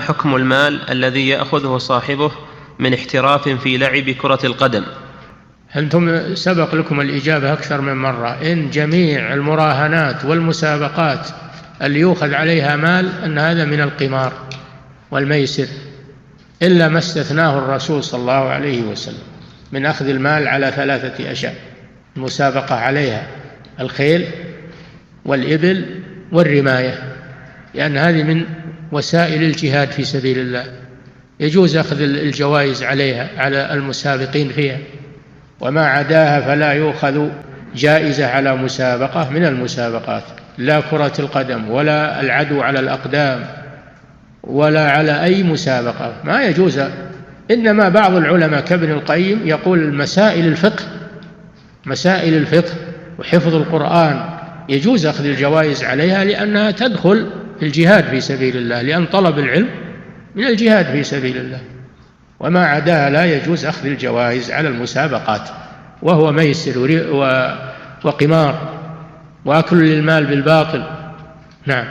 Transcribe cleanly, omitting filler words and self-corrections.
حكم المال الذي يأخذه صاحبه من احتراف في لعب كرة القدم؟ أنتم سبق لكم الإجابة أكثر من مرة، إن جميع المراهنات والمسابقات اللي يؤخذ عليها مال أن هذا من القمار والميسر، إلا ما استثناه الرسول صلى الله عليه وسلم من أخذ المال على 3 أشياء: المسابقة عليها الخيل والإبل والرماية، لأن هذه من وسائل الجهاد في سبيل الله، يجوز أخذ الجوائز عليها على المسابقين فيها. وما عداها فلا يؤخذ جائزة على مسابقة من المسابقات، لا كرة القدم ولا العدو على الأقدام ولا على أي مسابقة، ما يجوز. إنما بعض العلماء كابن القيم يقول مسائل الفقه وحفظ القرآن يجوز أخذ الجوائز عليها، لأنها تدخل في الجهاد في سبيل الله، لأن طلب العلم من الجهاد في سبيل الله. وما عداها لا يجوز أخذ الجوائز على المسابقات، وهو ميسر وقمار وأكل للمال بالباطل. نعم.